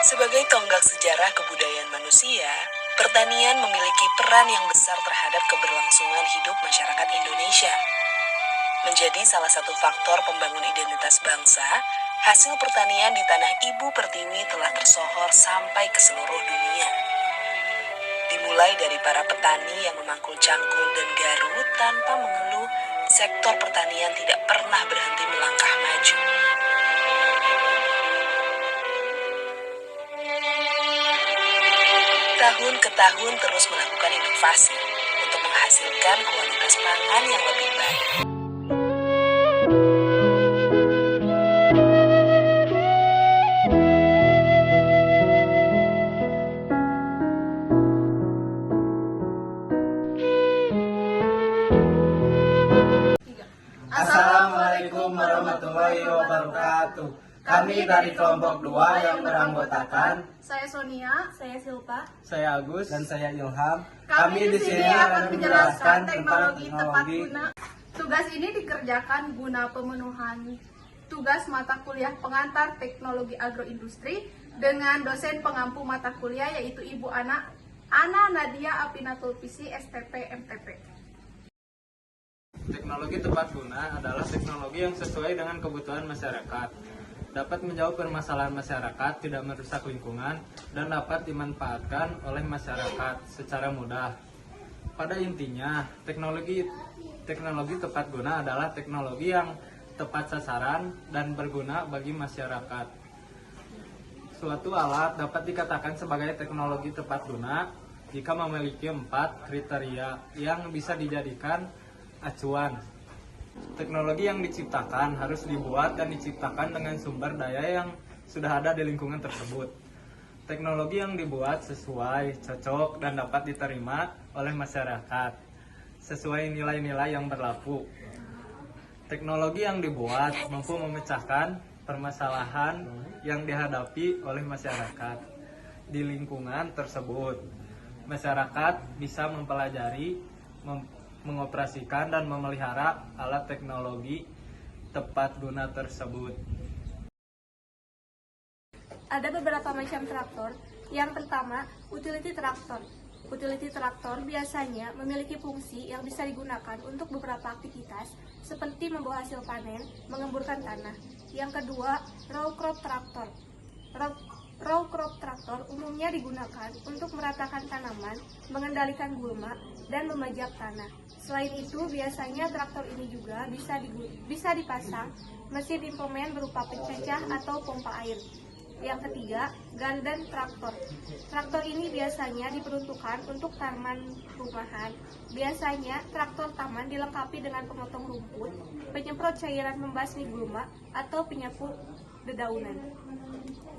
Sebagai tonggak sejarah kebudayaan manusia, pertanian memiliki peran yang besar terhadap keberlangsungan hidup masyarakat Indonesia. Menjadi salah satu faktor pembangun identitas bangsa, hasil pertanian di tanah Ibu Pertiwi telah tersohor sampai ke seluruh dunia. Dimulai dari para petani yang memangkul cangkul dan garut tanpa mengeluh, sektor pertanian tidak pernah berhenti melangkah maju. Tahun ke tahun terus melakukan inovasi untuk menghasilkan kualitas pangan yang lebih baik. Assalamualaikum warahmatullahi wabarakatuh. Kami dari kelompok 2 yang beranggotakan Saya Sonia, saya Silpa, saya Agus, dan saya Ilham. Kami di sini akan menjelaskan teknologi tepat guna. Tugas ini dikerjakan guna pemenuhan tugas mata kuliah pengantar teknologi agroindustri dengan dosen pengampu mata kuliah yaitu Ibu Ana Nadia Apinatul Pisi, STP MTP. Teknologi tepat guna adalah teknologi yang sesuai dengan kebutuhan masyarakat, dapat menjawab permasalahan masyarakat, tidak merusak lingkungan, dan dapat dimanfaatkan oleh masyarakat secara mudah. Pada intinya, teknologi tepat guna adalah teknologi yang tepat sasaran dan berguna bagi masyarakat. Suatu alat dapat dikatakan sebagai teknologi tepat guna jika memiliki 4 kriteria yang bisa dijadikan acuan. Teknologi yang diciptakan harus dibuat dan diciptakan dengan sumber daya yang sudah ada di lingkungan tersebut. Teknologi yang dibuat sesuai, cocok, dan dapat diterima oleh masyarakat sesuai nilai-nilai yang berlaku. Teknologi yang dibuat mampu memecahkan permasalahan yang dihadapi oleh masyarakat di lingkungan tersebut. Masyarakat bisa mempelajari, mengoperasikan dan memelihara alat teknologi tepat guna tersebut. Ada beberapa macam traktor. Yang pertama, utility traktor. Utility traktor biasanya memiliki fungsi yang bisa digunakan untuk beberapa aktivitas seperti membawa hasil panen, mengemburkan tanah. Yang kedua, row crop traktor. Row crop traktor umumnya digunakan untuk meratakan tanaman, mengendalikan gulma, dan memajak tanah. Selain itu, biasanya traktor ini juga bisa dipasang mesin implemen berupa pencacah atau pompa air. Yang ketiga, garden traktor. Traktor ini biasanya diperuntukkan untuk taman rumahan. Biasanya, traktor taman dilengkapi dengan pemotong rumput, penyemprot cairan membasmi gulma, atau penyapu dedaunan.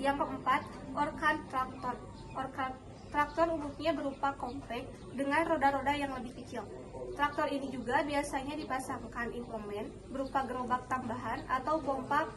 Yang keempat, orkan traktor. Orkan traktor umumnya berupa kompak dengan roda-roda yang lebih kecil. Traktor ini juga biasanya dipasangkan implemen berupa gerobak tambahan atau pompa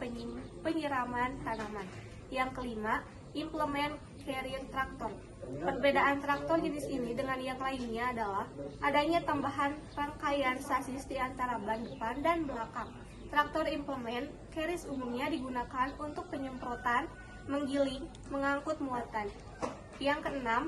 penyiraman tanaman. Yang kelima, implemen carrier traktor. Perbedaan traktor jenis ini dengan yang lainnya adalah adanya tambahan rangkaian sasis di antara ban depan dan belakang. Traktor implemen carrier umumnya digunakan untuk penyemprotan, menggiling, mengangkut muatan. Yang keenam,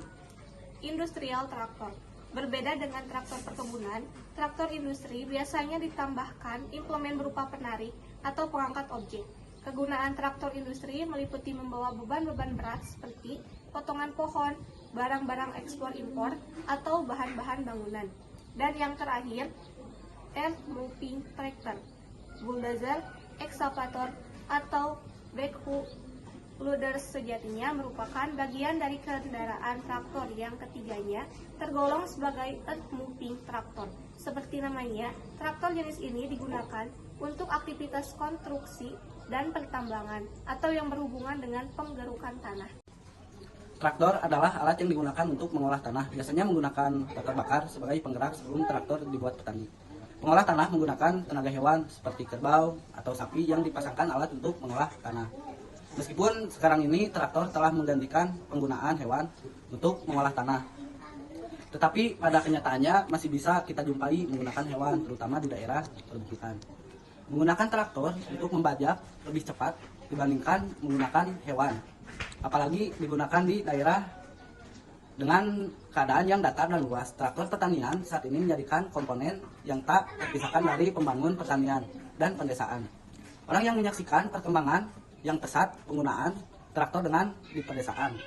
industrial traktor. Berbeda dengan traktor perkebunan, traktor industri biasanya ditambahkan implemen berupa penarik atau pengangkat objek. Kegunaan traktor industri meliputi membawa beban-beban berat seperti potongan pohon, barang-barang ekspor impor, atau bahan-bahan bangunan. Dan yang terakhir, earth moving tractor, bulldozer, excavator, atau backhoe loader sejatinya merupakan bagian dari kendaraan traktor yang ketiganya tergolong sebagai earth moving traktor. Seperti namanya, traktor jenis ini digunakan untuk aktivitas konstruksi dan pertambangan atau yang berhubungan dengan penggerukan tanah. Traktor adalah alat yang digunakan untuk mengolah tanah, biasanya menggunakan traktor bakar sebagai penggerak sebelum traktor dibuat petani. Pengolah tanah menggunakan tenaga hewan seperti kerbau atau sapi yang dipasangkan alat untuk mengolah tanah. Meskipun sekarang ini traktor telah menggantikan penggunaan hewan untuk mengolah tanah, tetapi pada kenyataannya masih bisa kita jumpai menggunakan hewan, terutama di daerah perbukitan. Menggunakan traktor untuk membajak lebih cepat dibandingkan menggunakan hewan. apalagi digunakan di daerah dengan keadaan yang datar dan luas. Traktor pertanian saat ini menjadikan komponen yang tak terpisahkan dari pembangunan pertanian dan pedesaan. Orang yang menyaksikan perkembangan yang pesat penggunaan traktor di pedesaan.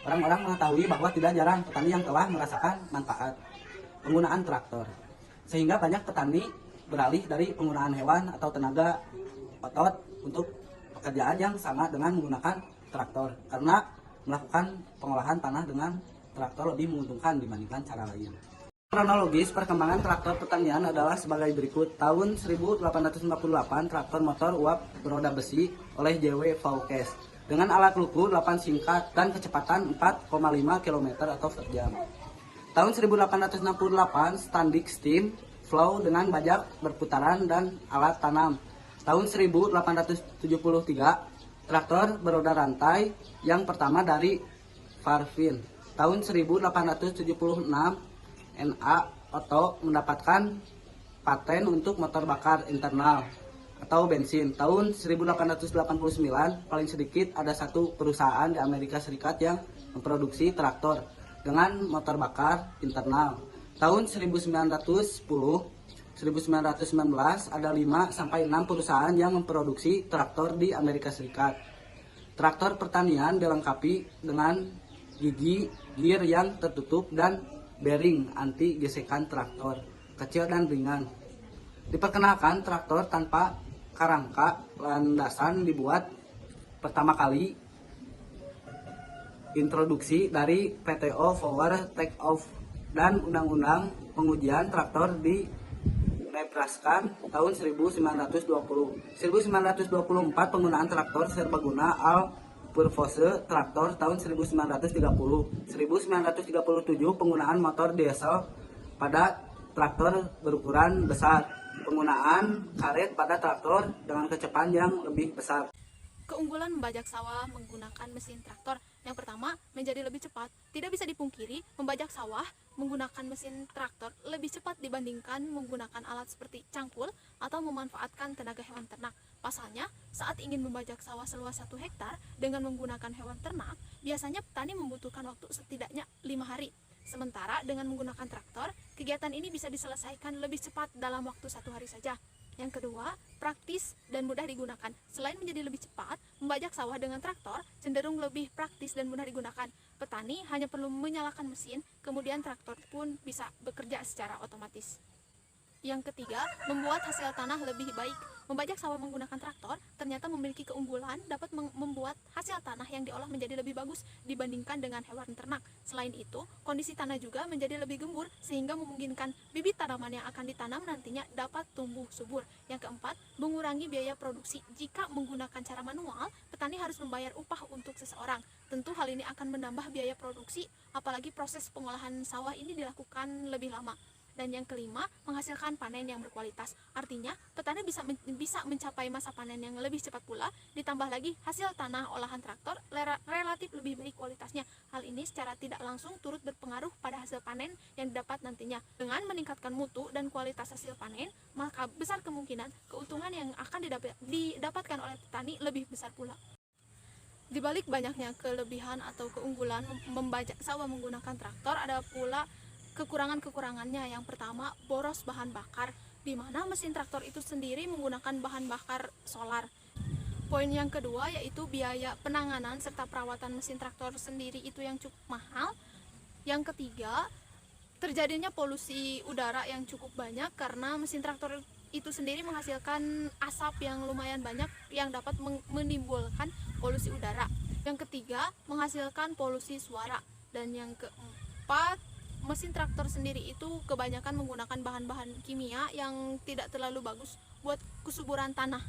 Orang-orang mengetahui bahwa tidak jarang petani yang telah merasakan manfaat penggunaan traktor. Sehingga banyak petani beralih dari penggunaan hewan atau tenaga otot untuk pekerjaan yang sama dengan menggunakan traktor. Karena melakukan pengolahan tanah dengan traktor lebih menguntungkan dibandingkan cara lain. Kronologis perkembangan traktor pertanian adalah sebagai berikut. Tahun 1858 traktor motor uap beroda besi oleh J.W. Vauquez dengan alat luku 8 singkat dan kecepatan 4,5 km atau per jam. Tahun 1868 standing steam flow dengan bajak berputaran dan alat tanam. Tahun 1873 traktor beroda rantai yang pertama dari Farfin. Tahun 1876 NA Auto mendapatkan paten untuk motor bakar internal atau bensin. Tahun 1889 paling sedikit ada satu perusahaan di Amerika Serikat yang memproduksi traktor dengan motor bakar internal. Tahun 1919 ada 5 sampai 6 perusahaan yang memproduksi traktor di Amerika Serikat. Traktor pertanian dilengkapi dengan gigi gear yang tertutup dan bearing anti gesekan traktor, kecil dan ringan. Diperkenalkan traktor tanpa kerangka landasan dibuat pertama kali introduksi dari PTO Power Take Off dan Undang-Undang Pengujian Traktor di Nebraska tahun 1920. 1924 penggunaan traktor serbaguna Purpose traktor tahun 1930. 1937 penggunaan motor diesel pada traktor berukuran besar. Penggunaan karet pada traktor dengan kecepatan yang lebih besar. Keunggulan membajak sawah menggunakan mesin traktor. Yang pertama, menjadi lebih cepat. Tidak bisa dipungkiri, membajak sawah menggunakan mesin traktor lebih cepat dibandingkan menggunakan alat seperti cangkul atau memanfaatkan tenaga hewan ternak. Pasalnya, saat ingin membajak sawah seluas 1 hektar dengan menggunakan hewan ternak, biasanya petani membutuhkan waktu setidaknya 5 hari. Sementara dengan menggunakan traktor, kegiatan ini bisa diselesaikan lebih cepat dalam waktu 1 hari saja. Yang kedua, praktis dan mudah digunakan. Selain menjadi lebih cepat, membajak sawah dengan traktor cenderung lebih praktis dan mudah digunakan. Petani hanya perlu menyalakan mesin, kemudian traktor pun bisa bekerja secara otomatis. Yang ketiga, membuat hasil tanah lebih baik. Membajak sawah menggunakan traktor ternyata memiliki keunggulan dapat membuat hasil tanah yang diolah menjadi lebih bagus dibandingkan dengan hewan ternak. Selain itu, kondisi tanah juga menjadi lebih gembur sehingga memungkinkan bibit tanaman yang akan ditanam nantinya dapat tumbuh subur. Yang keempat, mengurangi biaya produksi. Jika menggunakan cara manual, petani harus membayar upah untuk seseorang. Tentu hal ini akan menambah biaya produksi, apalagi proses pengolahan sawah ini dilakukan lebih lama. Dan yang kelima, menghasilkan panen yang berkualitas. Artinya, petani bisa mencapai masa panen yang lebih cepat pula, ditambah lagi hasil tanah olahan traktor relatif lebih baik kualitasnya. Hal ini secara tidak langsung turut berpengaruh pada hasil panen yang didapat nantinya. Dengan meningkatkan mutu dan kualitas hasil panen, maka besar kemungkinan keuntungan yang akan didapatkan oleh petani lebih besar pula. Di balik banyaknya kelebihan atau keunggulan membajak sawah menggunakan traktor, ada pula kekurangan-kekurangannya. Yang pertama, boros bahan bakar, di mana mesin traktor itu sendiri menggunakan bahan bakar solar. Poin yang kedua yaitu biaya penanganan serta perawatan mesin traktor sendiri itu yang cukup mahal. Yang ketiga, terjadinya polusi udara yang cukup banyak karena mesin traktor itu sendiri menghasilkan asap yang lumayan banyak yang dapat menimbulkan polusi udara. Yang ketiga, menghasilkan polusi suara. Dan yang keempat, mesin traktor sendiri itu kebanyakan menggunakan bahan-bahan kimia yang tidak terlalu bagus buat kesuburan tanah.